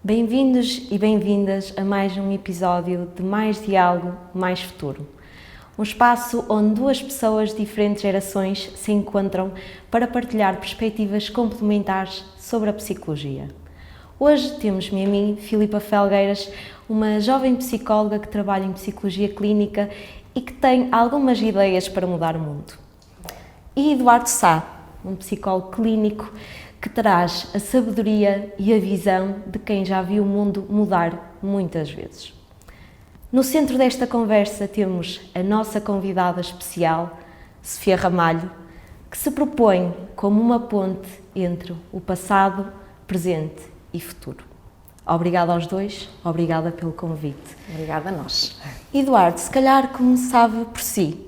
Bem-vindos e bem-vindas a mais um episódio de Mais Diálogo, Mais Futuro. Um espaço onde duas pessoas de diferentes gerações se encontram para partilhar perspectivas complementares sobre a psicologia. Hoje temos-me a mim, Filipa Felgueiras, uma jovem psicóloga que trabalha em psicologia clínica e que tem algumas ideias para mudar o mundo. E Eduardo Sá, um psicólogo clínico que traz a sabedoria e a visão de quem já viu o mundo mudar muitas vezes. No centro desta conversa temos a nossa convidada especial, Sofia Ramalho, que se propõe como uma ponte entre o passado, presente e futuro. Obrigada aos dois, obrigada pelo convite. Obrigada a nós. Eduardo, se calhar começava por si.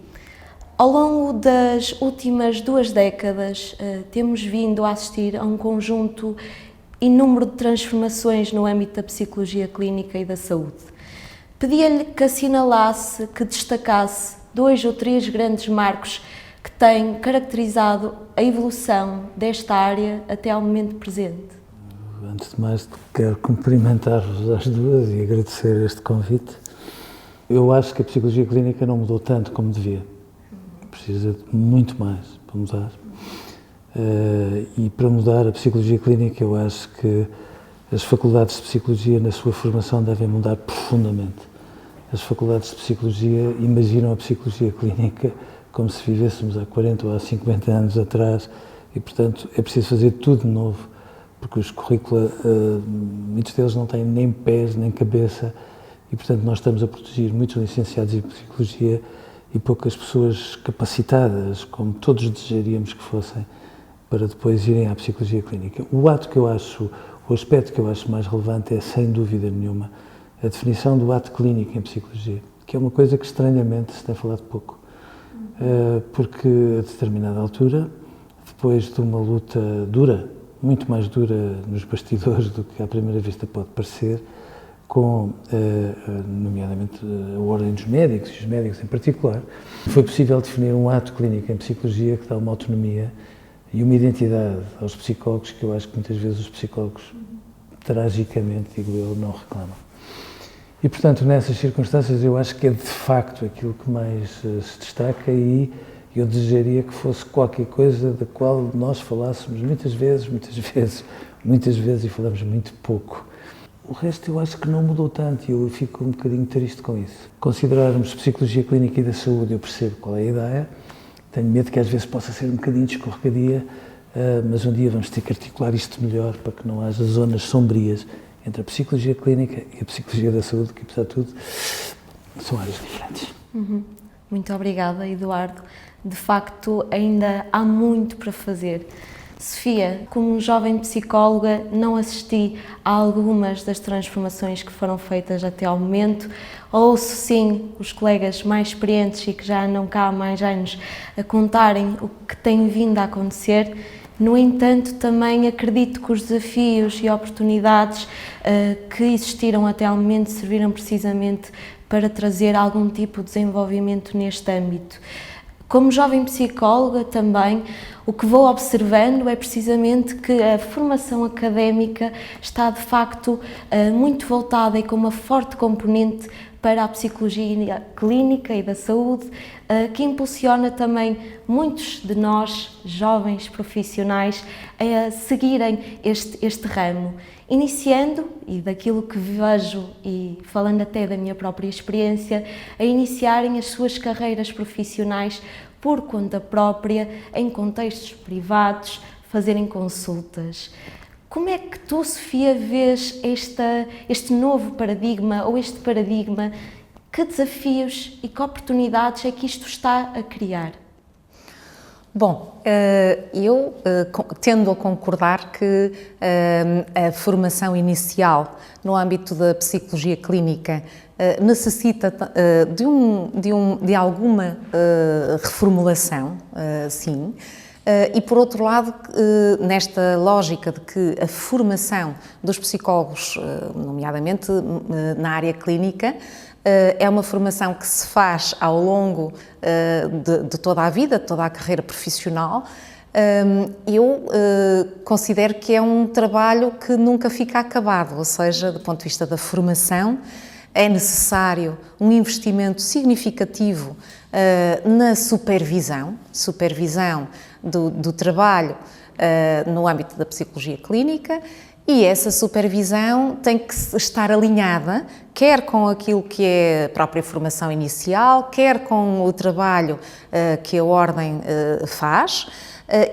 Ao longo das últimas 2 décadas, temos vindo a assistir a um conjunto inúmero de transformações no âmbito da psicologia clínica e da saúde. Pedia-lhe que assinalasse, que destacasse 2 ou 3 grandes marcos que têm caracterizado a evolução desta área até ao momento presente. Antes de mais, quero cumprimentar-vos às duas e agradecer este convite. Eu acho que a psicologia clínica não mudou tanto como devia. Precisa de muito mais para mudar. E para mudar a psicologia clínica, eu acho que as faculdades de psicologia, na sua formação, devem mudar profundamente. As faculdades de psicologia imaginam a psicologia clínica como se vivêssemos há 40 ou há 50 anos atrás e, portanto, é preciso fazer tudo de novo, porque os currícula, muitos deles não têm nem pés nem cabeça e, portanto, nós estamos a produzir muitos licenciados em psicologia e poucas pessoas capacitadas, como todos desejaríamos que fossem, para depois irem à psicologia clínica. O aspecto que eu acho mais relevante é, sem dúvida nenhuma, a definição do ato clínico em psicologia, que é uma coisa que estranhamente se tem falado pouco, porque a determinada altura, depois de uma luta dura, muito mais dura nos bastidores do que à primeira vista pode parecer, com, nomeadamente, a Ordem dos Médicos, e os médicos em particular, foi possível definir um ato clínico em psicologia que dá uma autonomia e uma identidade aos psicólogos que eu acho que muitas vezes os psicólogos, tragicamente, digo eu, não reclamam. E, portanto, nessas circunstâncias, eu acho que é de facto aquilo que mais se destaca e eu desejaria que fosse qualquer coisa da qual nós falássemos muitas vezes e falamos muito pouco. O resto eu acho que não mudou tanto e eu fico um bocadinho triste com isso. Considerarmos psicologia clínica e da saúde, eu percebo qual é a ideia, tenho medo que às vezes possa ser um bocadinho de escorregadia, mas um dia vamos ter que articular isto melhor para que não haja zonas sombrias entre a psicologia clínica e a psicologia da saúde, que apesar de tudo são áreas diferentes. Muito obrigada, Eduardo. De facto, ainda há muito para fazer. Sofia, como jovem psicóloga, não assisti a algumas das transformações que foram feitas até ao momento. Ouço, sim, os colegas mais experientes e que já andam cá há mais anos a contarem o que tem vindo a acontecer. No entanto, também acredito que os desafios e oportunidades que existiram até ao momento serviram precisamente para trazer algum tipo de desenvolvimento neste âmbito. Como jovem psicóloga também, o que vou observando é precisamente que a formação académica está de facto muito voltada e com uma forte componente para a psicologia clínica e da saúde, que impulsiona também muitos de nós, jovens profissionais, a seguirem este ramo. Iniciando, e daquilo que vejo e falando até da minha própria experiência, a iniciarem as suas carreiras profissionais por conta própria, em contextos privados, fazerem consultas. Como é que tu, Sofia, vês este novo paradigma ou este paradigma? Que desafios e que oportunidades é que isto está a criar? Bom, eu tendo a concordar que a formação inicial no âmbito da psicologia clínica necessita de alguma reformulação, sim, e por outro lado, nesta lógica de que a formação dos psicólogos, nomeadamente na área clínica, é uma formação que se faz ao longo de toda a vida, de toda a carreira profissional, Eu considero que é um trabalho que nunca fica acabado, ou seja, do ponto de vista da formação, é necessário um investimento significativo na supervisão do trabalho no âmbito da psicologia clínica, e essa supervisão tem que estar alinhada, quer com aquilo que é a própria formação inicial, quer com o trabalho que a Ordem faz,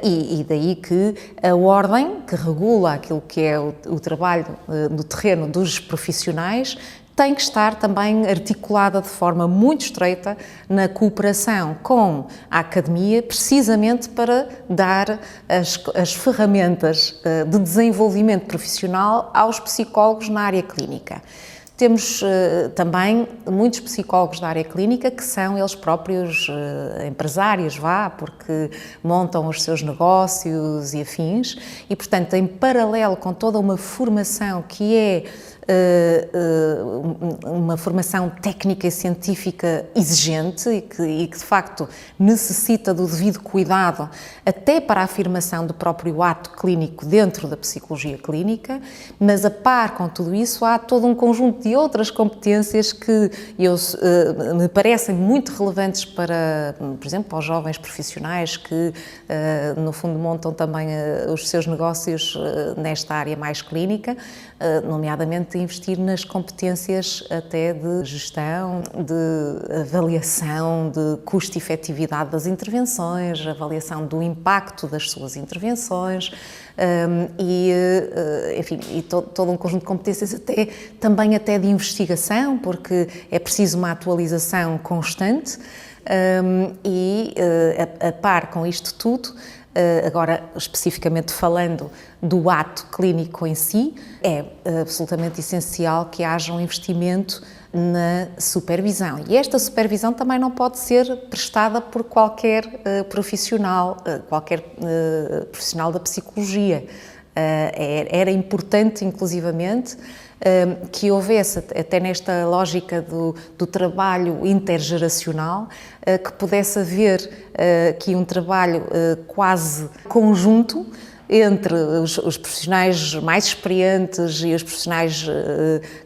e daí que a Ordem, que regula aquilo que é o trabalho no terreno dos profissionais, tem que estar também articulada de forma muito estreita na cooperação com a Academia, precisamente para dar as ferramentas de desenvolvimento profissional aos psicólogos na área clínica. Temos também muitos psicólogos da área clínica que são eles próprios empresários, porque montam os seus negócios e afins, e portanto em paralelo com toda uma formação que é uma formação técnica e científica exigente e que de facto necessita do devido cuidado até para a afirmação do próprio ato clínico dentro da psicologia clínica, mas a par com tudo isso há todo um conjunto de outras competências que me parecem muito relevantes para, por exemplo, para os jovens profissionais que no fundo montam também os seus negócios nesta área mais clínica, nomeadamente investir nas competências até de gestão, de avaliação de custo-efetividade das intervenções, avaliação do impacto das suas intervenções, enfim, todo um conjunto de competências também até de investigação, porque é preciso uma atualização constante, e a par com isto tudo, agora especificamente falando do ato clínico em si, é absolutamente essencial que haja um investimento na supervisão. E esta supervisão também não pode ser prestada por qualquer profissional da psicologia. Era importante, inclusivamente, que houvesse, até nesta lógica do trabalho intergeracional, que pudesse haver aqui um trabalho quase conjunto entre os profissionais mais experientes e os profissionais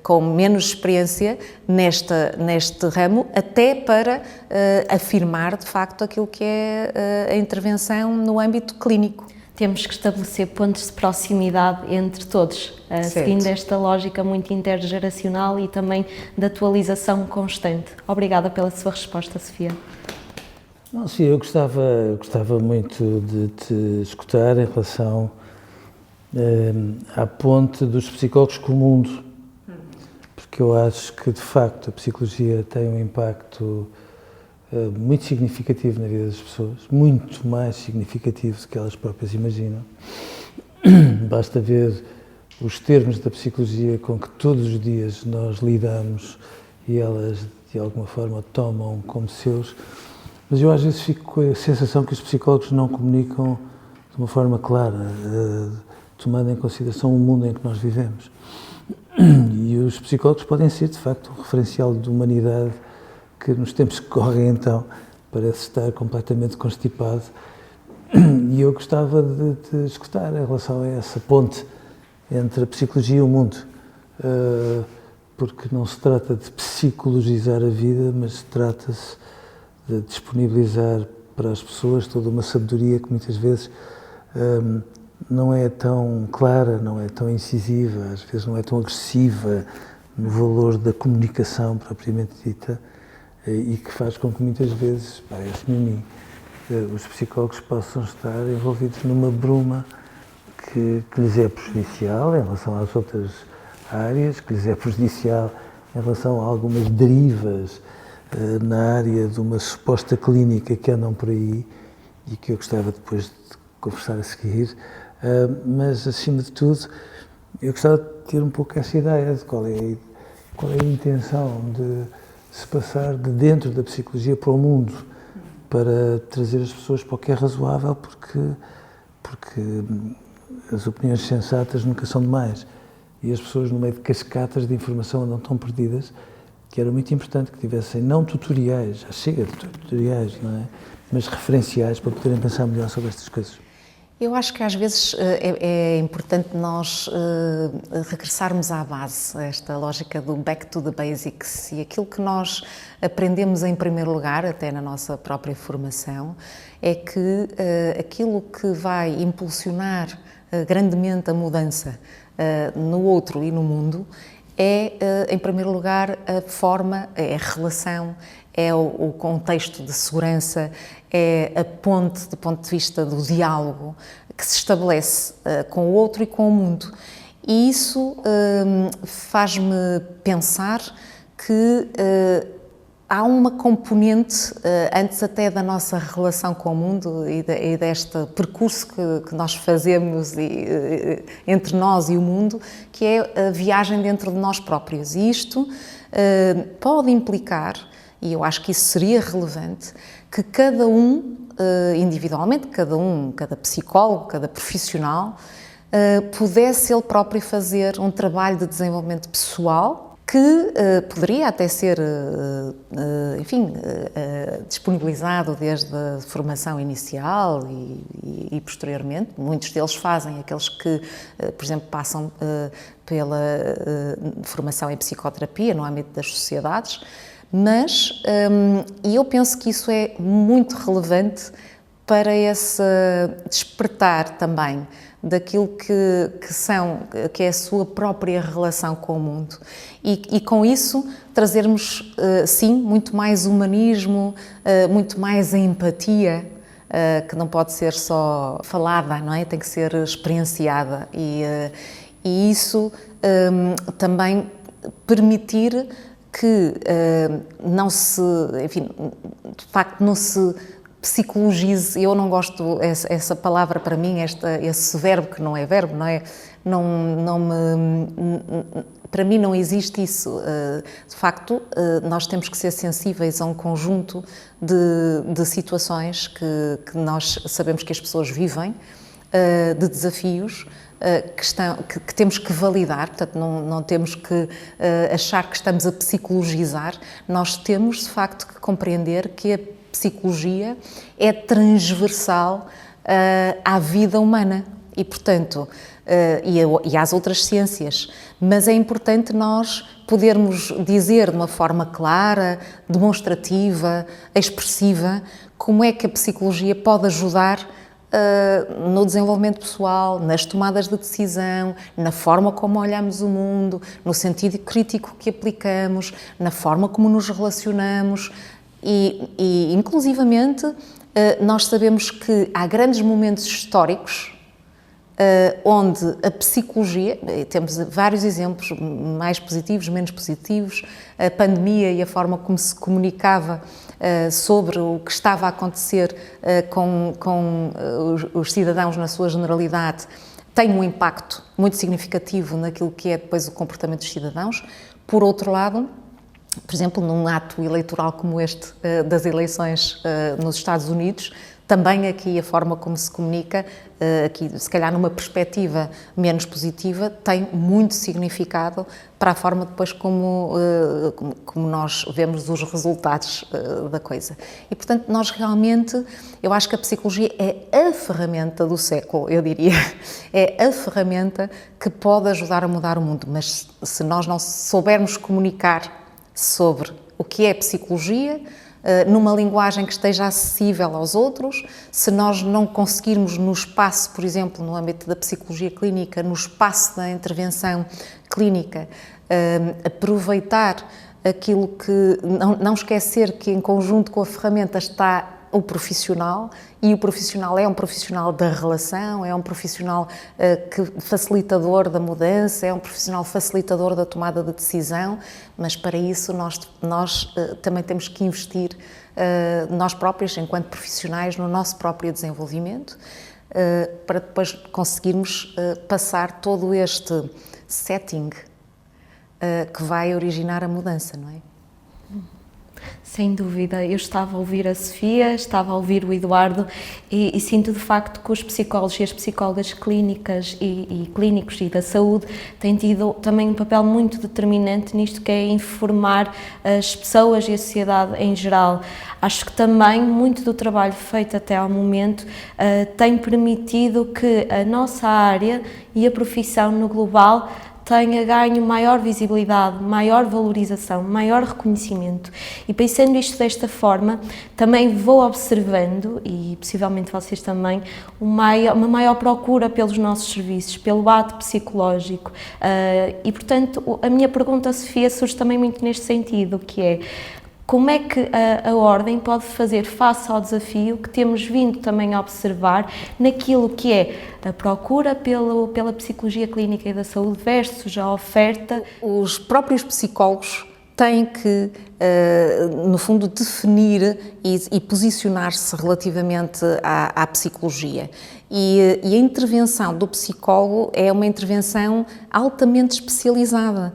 com menos experiência neste ramo, até para afirmar, de facto, aquilo que é a intervenção no âmbito clínico. Temos que estabelecer pontos de proximidade entre todos, seguindo esta lógica muito intergeracional e também de atualização constante. Obrigada pela sua resposta, Sofia. Não, sim, eu gostava muito de te escutar em relação à ponte dos psicólogos com o mundo, porque eu acho que, de facto, a psicologia tem um impacto muito significativo na vida das pessoas, muito mais significativo do que elas próprias imaginam. Basta ver os termos da psicologia com que todos os dias nós lidamos e elas, de alguma forma, tomam como seus. Mas eu às vezes fico com a sensação que os psicólogos não comunicam de uma forma clara, tomando em consideração o mundo em que nós vivemos. E os psicólogos podem ser, de facto, um referencial de humanidade que nos tempos que correm, então, parece estar completamente constipado. E eu gostava de te escutar em relação a essa ponte entre a psicologia e o mundo, porque não se trata de psicologizar a vida, mas trata-se de disponibilizar para as pessoas toda uma sabedoria que muitas vezes não é tão clara, não é tão incisiva, às vezes não é tão agressiva no valor da comunicação propriamente dita, e que faz com que muitas vezes, parece-me a mim, os psicólogos possam estar envolvidos numa bruma que lhes é prejudicial em relação às outras áreas, que lhes é prejudicial em relação a algumas derivas na área de uma suposta clínica que andam por aí e que eu gostava depois de conversar a seguir, mas acima de tudo eu gostava de ter um pouco essa ideia de qual é a intenção de se passar de dentro da psicologia para o mundo, para trazer as pessoas para o que é razoável, porque as opiniões sensatas nunca são demais e as pessoas no meio de cascatas de informação andam tão perdidas que era muito importante que tivessem não tutoriais, já chega de tutoriais, não é? Mas referenciais para poderem pensar melhor sobre estas coisas. Eu acho que às vezes é importante nós regressarmos à base, a esta lógica do back to the basics, e aquilo que nós aprendemos em primeiro lugar, até na nossa própria formação, é que aquilo que vai impulsionar grandemente a mudança no outro e no mundo é, em primeiro lugar, a forma, é a relação, é o contexto de segurança, é a ponte do ponto de vista do diálogo que se estabelece com o outro e com o mundo. E isso faz-me pensar que há uma componente, antes até da nossa relação com o mundo e deste percurso que nós fazemos entre nós e o mundo, que é a viagem dentro de nós próprios. E isto pode implicar, e eu acho que isso seria relevante, que cada um, individualmente, cada psicólogo, cada profissional, pudesse ele próprio fazer um trabalho de desenvolvimento pessoal que poderia até ser, enfim, disponibilizado desde a formação inicial e posteriormente. Muitos deles fazem, aqueles que, por exemplo, passam pela formação em psicoterapia no âmbito das sociedades, mas eu penso que isso é muito relevante para esse despertar também daquilo que é a sua própria relação com o mundo e com isso trazermos, sim, muito mais humanismo, muito mais empatia, que não pode ser só falada, não é? Tem que ser experienciada e isso também permitir que não se, enfim, de facto não se psicologize. Eu não gosto essa palavra, para mim, esse verbo que não é verbo, não é? Para mim não existe isso. De facto, nós temos que ser sensíveis a um conjunto de situações que nós sabemos que as pessoas vivem, de desafios, que temos que validar, portanto não temos que achar que estamos a psicologizar, nós temos de facto que compreender que a psicologia é transversal à vida humana e, portanto, e às outras ciências, mas é importante nós podermos dizer de uma forma clara, demonstrativa, expressiva, como é que a psicologia pode ajudar no desenvolvimento pessoal, nas tomadas de decisão, na forma como olhamos o mundo, no sentido crítico que aplicamos, na forma como nos relacionamos e inclusivamente, nós sabemos que há grandes momentos históricos onde a psicologia, temos vários exemplos, mais positivos, menos positivos, a pandemia e a forma como se comunicava sobre o que estava a acontecer com os cidadãos na sua generalidade, tem um impacto muito significativo naquilo que é depois o comportamento dos cidadãos. Por outro lado, por exemplo, num ato eleitoral como este das eleições nos Estados Unidos, também aqui a forma como se comunica, aqui se calhar numa perspectiva menos positiva, tem muito significado para a forma depois como nós vemos os resultados da coisa. E, portanto, nós realmente, eu acho que a psicologia é a ferramenta do século, eu diria, é a ferramenta que pode ajudar a mudar o mundo, mas se nós não soubermos comunicar sobre o que é psicologia, numa linguagem que esteja acessível aos outros, se nós não conseguirmos no espaço, por exemplo, no âmbito da psicologia clínica, no espaço da intervenção clínica, aproveitar aquilo que, não esquecer que em conjunto com a ferramenta está o profissional, e o profissional é um profissional da relação, é um profissional facilitador da mudança, é um profissional facilitador da tomada de decisão, mas para isso nós também temos que investir nós próprios, enquanto profissionais, no nosso próprio desenvolvimento, para depois conseguirmos passar todo este setting que vai originar a mudança, não é? Sem dúvida, eu estava a ouvir a Sofia, estava a ouvir o Eduardo e sinto de facto que os psicólogos e as psicólogas clínicas e clínicos e da saúde têm tido também um papel muito determinante nisto que é informar as pessoas e a sociedade em geral. Acho que também muito do trabalho feito até ao momento tem permitido que a nossa área e a profissão no global tenha ganho maior visibilidade, maior valorização, maior reconhecimento. E pensando isto desta forma, também vou observando, e possivelmente vocês também, uma maior procura pelos nossos serviços, pelo ato psicológico. E, portanto, a minha pergunta, Sofia, surge também muito neste sentido, que é: como é que a Ordem pode fazer face ao desafio que temos vindo também a observar naquilo que é a procura pela psicologia clínica e da saúde versus a oferta? Os próprios psicólogos têm que, no fundo, definir e posicionar-se relativamente à psicologia. E a intervenção do psicólogo é uma intervenção altamente especializada,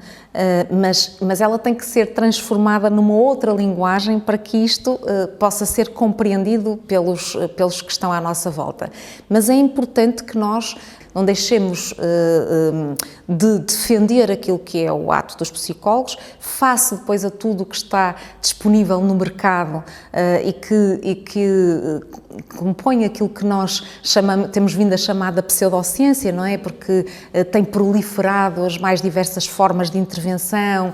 mas ela tem que ser transformada numa outra linguagem para que isto possa ser compreendido pelos que estão à nossa volta. Mas é importante que nós não deixemos de defender aquilo que é o ato dos psicólogos, face depois a tudo o que está disponível no mercado e que compõe aquilo que nós temos vindo a chamar da pseudociência, não é? Porque tem proliferado as mais diversas formas de intervenção,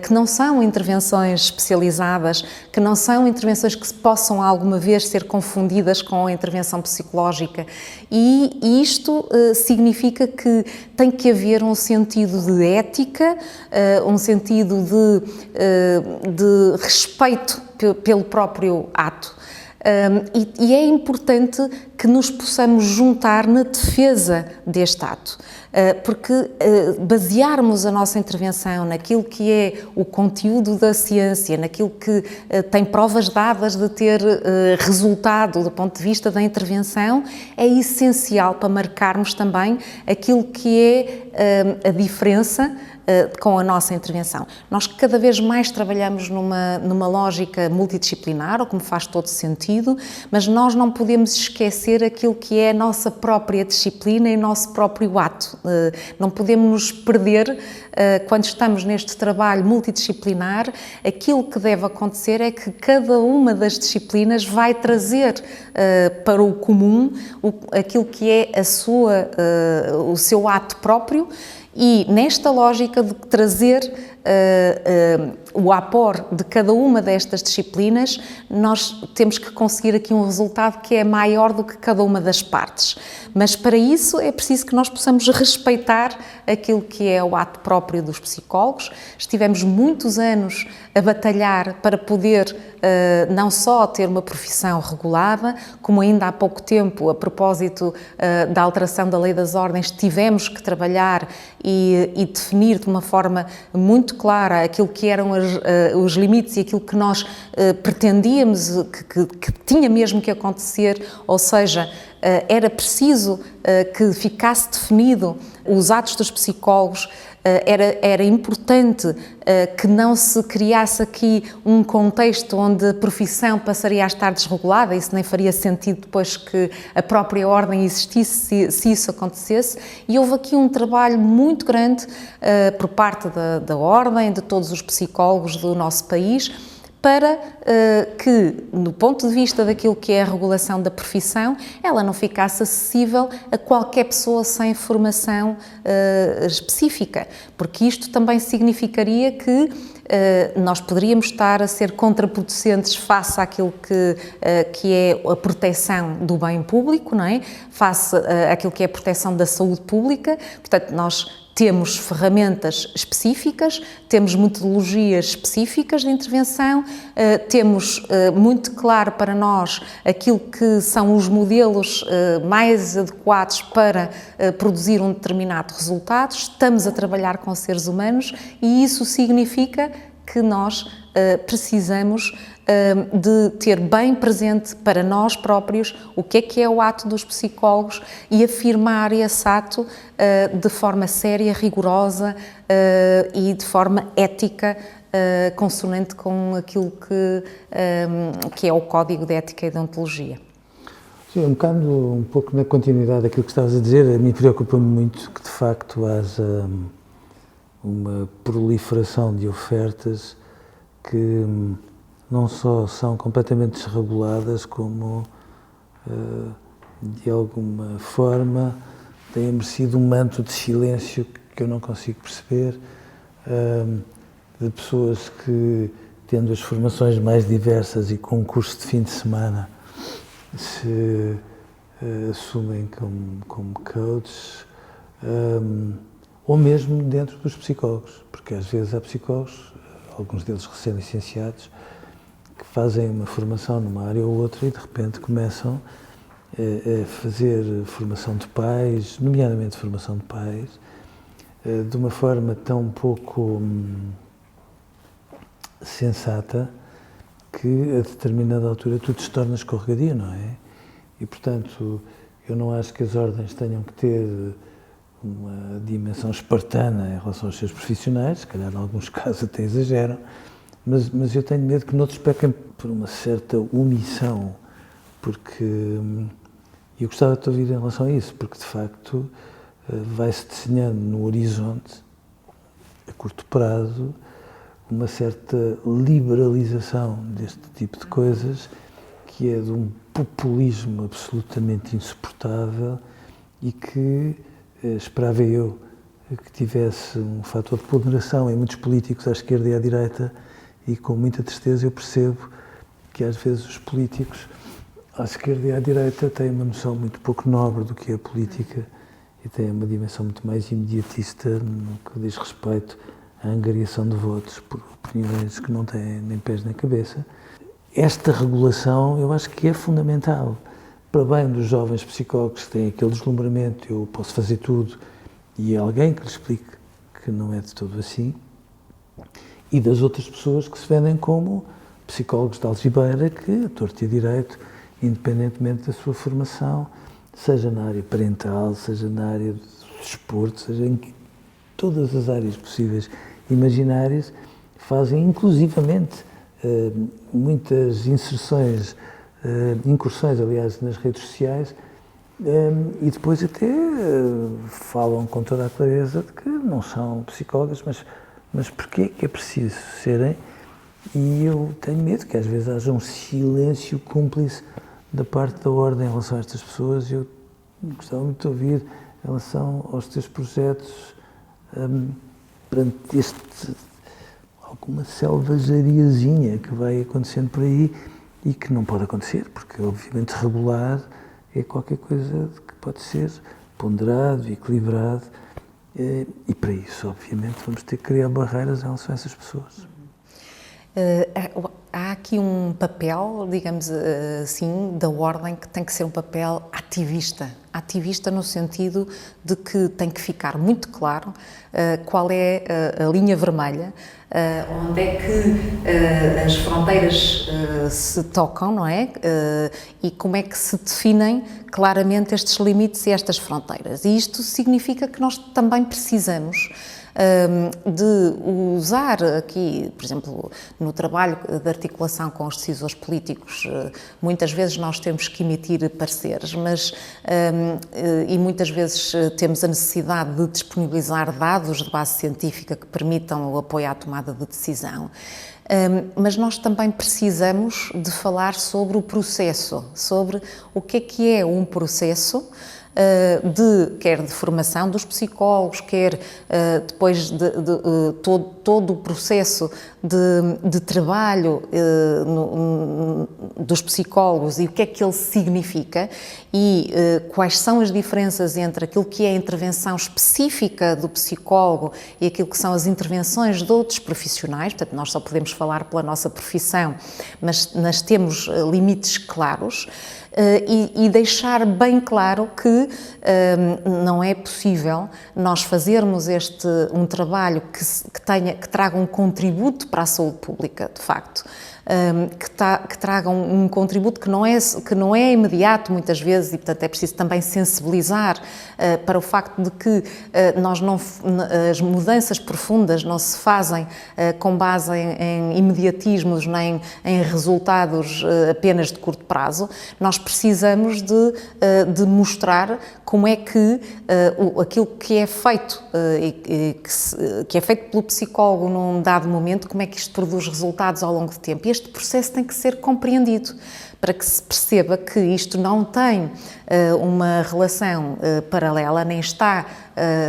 que não são intervenções especializadas, que não são intervenções que possam alguma vez ser confundidas com a intervenção psicológica. E isto significa que tem que haver um sentido de ética, um sentido de respeito pelo próprio ato. E é importante que nos possamos juntar na defesa deste ato, porque basearmos a nossa intervenção naquilo que é o conteúdo da ciência, naquilo que tem provas dadas de ter resultado do ponto de vista da intervenção, é essencial para marcarmos também aquilo que é a diferença com a nossa intervenção. Nós cada vez mais trabalhamos numa lógica multidisciplinar, o que me faz todo sentido, mas nós não podemos esquecer aquilo que é a nossa própria disciplina e o nosso próprio ato. Não podemos nos perder quando estamos neste trabalho multidisciplinar. Aquilo que deve acontecer é que cada uma das disciplinas vai trazer para o comum aquilo que é o seu ato próprio. E nesta lógica de trazer o apor de cada uma destas disciplinas, nós temos que conseguir aqui um resultado que é maior do que cada uma das partes. Mas para isso é preciso que nós possamos respeitar aquilo que é o ato próprio dos psicólogos. Estivemos muitos anos a batalhar para poder não só ter uma profissão regulada, como ainda há pouco tempo, a propósito da alteração da Lei das Ordens, tivemos que trabalhar e definir de uma forma muito clara aquilo que eram os limites e aquilo que nós pretendíamos que tinha mesmo que acontecer, ou seja, era preciso que ficasse definido os atos dos psicólogos. Era importante que não se criasse aqui um contexto onde a profissão passaria a estar desregulada. Isso nem faria sentido depois que a própria ordem existisse se isso acontecesse. E houve aqui um trabalho muito grande por parte da ordem, de todos os psicólogos do nosso país, para que, no ponto de vista daquilo que é a regulação da profissão, ela não ficasse acessível a qualquer pessoa sem formação específica, porque isto também significaria que nós poderíamos estar a ser contraproducentes face àquilo que é a proteção do bem público, não é? Face àquilo que é a proteção da saúde pública. Portanto, nós temos ferramentas específicas, temos metodologias específicas de intervenção, temos muito claro para nós aquilo que são os modelos mais adequados para produzir um determinado resultado. Estamos a trabalhar com seres humanos e isso significa que nós precisamos de ter bem presente para nós próprios o que é o ato dos psicólogos e afirmar esse ato de forma séria, rigorosa e de forma ética, consonante com aquilo que é o Código de Ética e Deontologia. Sim, um pouco na continuidade daquilo que estavas a dizer, a mim preocupa-me muito que de facto haja uma proliferação de ofertas que não só são completamente desreguladas, como de alguma forma têm merecido um manto de silêncio que eu não consigo perceber, de pessoas que, tendo as formações mais diversas e com um curso de fim de semana, se assumem como coaches, ou mesmo dentro dos psicólogos, porque às vezes há psicólogos, alguns deles recém-licenciados, que fazem uma formação numa área ou outra e de repente começam a fazer formação de pais, nomeadamente formação de pais, de uma forma tão pouco sensata que a determinada altura tudo se torna escorregadio, não é? E, portanto, eu não acho que as ordens tenham que ter uma dimensão espartana em relação aos seus profissionais, se calhar em alguns casos até exageram, mas eu tenho medo que noutros pequem por uma certa omissão, porque eu gostava de te ouvir em relação a isso, porque de facto vai-se desenhando no horizonte, a curto prazo, uma certa liberalização deste tipo de coisas, que é de um populismo absolutamente insuportável e que esperava eu que tivesse um fator de ponderação em muitos políticos à esquerda e à direita, e com muita tristeza eu percebo que às vezes os políticos à esquerda e à direita têm uma noção muito pouco nobre do que é a política e têm uma dimensão muito mais imediatista no que diz respeito à angariação de votos por opiniões que não têm nem pés nem cabeça. Esta regulação eu acho que é fundamental para bem dos jovens psicólogos que têm aquele deslumbramento, eu posso fazer tudo, e alguém que lhe explique que não é de todo assim, e das outras pessoas que se vendem como psicólogos de algibeira, que, a torto e a direito, independentemente da sua formação, seja na área parental, seja na área do desporto, seja em todas as áreas possíveis e imaginárias, fazem inclusivamente muitas incursões, aliás, nas redes sociais, e depois até falam com toda a clareza de que não são psicólogas, mas porquê que é preciso serem? E eu tenho medo que às vezes haja um silêncio cúmplice da parte da ordem em relação a estas pessoas. Eu gostava muito de ouvir em relação aos teus projetos perante alguma selvagariazinha que vai acontecendo por aí e que não pode acontecer, porque obviamente regular é qualquer coisa que pode ser ponderado, equilibrado, e para isso obviamente vamos ter que criar barreiras em relação a essas pessoas. Há aqui um papel, digamos assim, da ordem que tem que ser um papel ativista. Ativista no sentido de que tem que ficar muito claro qual é a linha vermelha, onde é que as fronteiras se tocam, não é? E como é que se definem claramente estes limites e estas fronteiras. E isto significa que nós também precisamos de usar aqui, por exemplo, no trabalho de articulação com os decisores políticos, muitas vezes nós temos que emitir pareceres, e muitas vezes temos a necessidade de disponibilizar dados de base científica que permitam o apoio à tomada de decisão. Mas nós também precisamos de falar sobre o processo, sobre o que é um processo, quer de formação dos psicólogos, quer depois de todo o processo de trabalho dos psicólogos e o que é que ele significa e quais são as diferenças entre aquilo que é a intervenção específica do psicólogo e aquilo que são as intervenções de outros profissionais. Portanto, nós só podemos falar pela nossa profissão, mas temos limites claros. E deixar bem claro que não é possível nós fazermos um trabalho que traga um contributo para a saúde pública, de facto. Que tragam um contributo que não é imediato muitas vezes, e portanto é preciso também sensibilizar para o facto de que as mudanças profundas não se fazem com base em imediatismos nem em resultados apenas de curto prazo. Nós precisamos de mostrar como é que aquilo que é feito que é feito pelo psicólogo num dado momento, como é que isto produz resultados ao longo do tempo. E este processo tem que ser compreendido para que se perceba que isto não tem uma relação paralela, nem está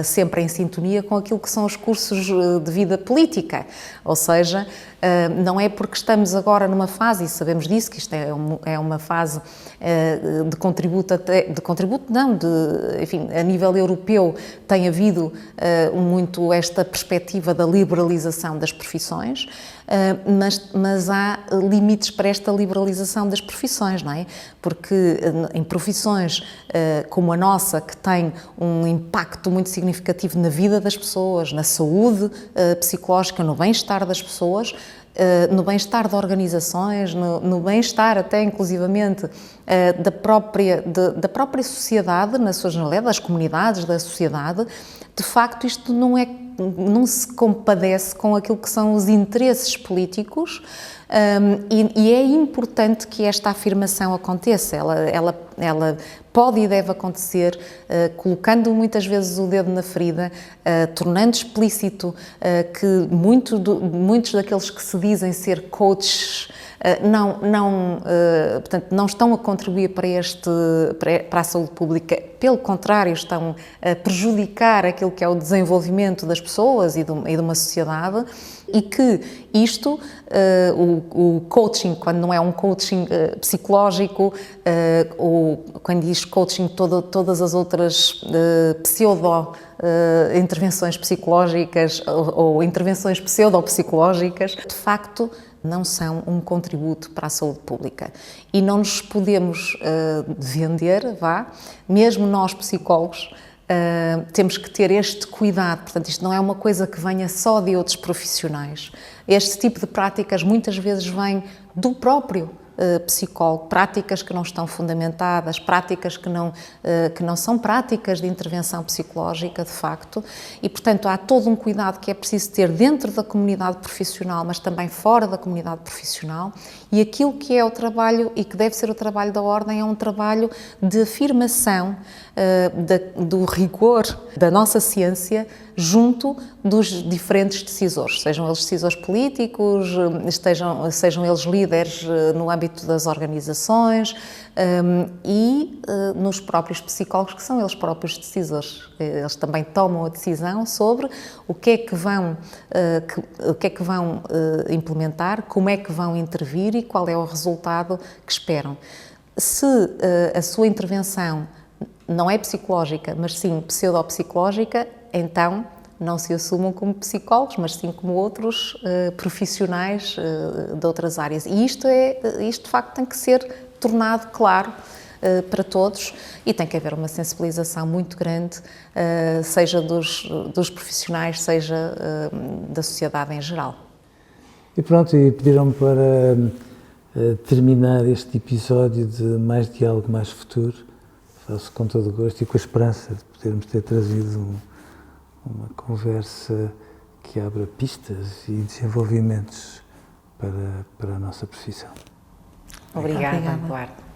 sempre em sintonia com aquilo que são os cursos de vida política. Ou seja, não é porque estamos agora numa fase, e sabemos disso, que isto é uma fase de contributo, enfim, a nível europeu tem havido muito esta perspectiva da liberalização das profissões, mas há limites para esta liberalização das profissões, não é? Porque em profissões como a nossa, que tem um impacto muito significativo na vida das pessoas, na saúde psicológica, no bem-estar das pessoas, no bem-estar de organizações, no bem-estar até inclusivamente da própria sociedade, na sua generalidade, das comunidades da sociedade, de facto isto não se compadece com aquilo que são os interesses políticos, e é importante que esta afirmação aconteça. Ela pode e deve acontecer colocando muitas vezes o dedo na ferida, tornando explícito que muitos daqueles que se dizem ser coaches portanto, não estão a contribuir para a saúde pública, pelo contrário, estão a prejudicar aquilo que é o desenvolvimento das pessoas e de uma sociedade, e que isto, o coaching, quando não é um coaching psicológico, ou quando diz coaching, todas as outras intervenções psicológicas ou intervenções pseudopsicológicas, de facto, não são um contributo para a saúde pública. E não nos podemos vender, mesmo nós psicólogos, temos que ter este cuidado. Portanto, isto não é uma coisa que venha só de outros profissionais. Este tipo de práticas muitas vezes vem do próprio psicólogo, práticas que não estão fundamentadas, práticas que não são práticas de intervenção psicológica, de facto, e, portanto, há todo um cuidado que é preciso ter dentro da comunidade profissional, mas também fora da comunidade profissional, e aquilo que é o trabalho, e que deve ser o trabalho da Ordem, é um trabalho de afirmação do rigor da nossa ciência junto dos diferentes decisores, sejam eles decisores políticos, sejam eles líderes no âmbito das organizações e nos próprios psicólogos, que são eles próprios decisores. Eles também tomam a decisão sobre o que é que vão implementar, como é que vão intervir e qual é o resultado que esperam. Se a sua intervenção não é psicológica, mas sim pseudopsicológica, então não se assumam como psicólogos, mas sim como outros profissionais de outras áreas. E isto de facto tem que ser tornado claro para todos, e tem que haver uma sensibilização muito grande, seja dos profissionais, seja da sociedade em geral. E pronto, e pediram-me para terminar este episódio de Mais Diálogo, Mais Futuro. Faço com todo o gosto e com a esperança de podermos ter trazido uma conversa que abra pistas e desenvolvimentos para a nossa profissão. Obrigada, Eduardo.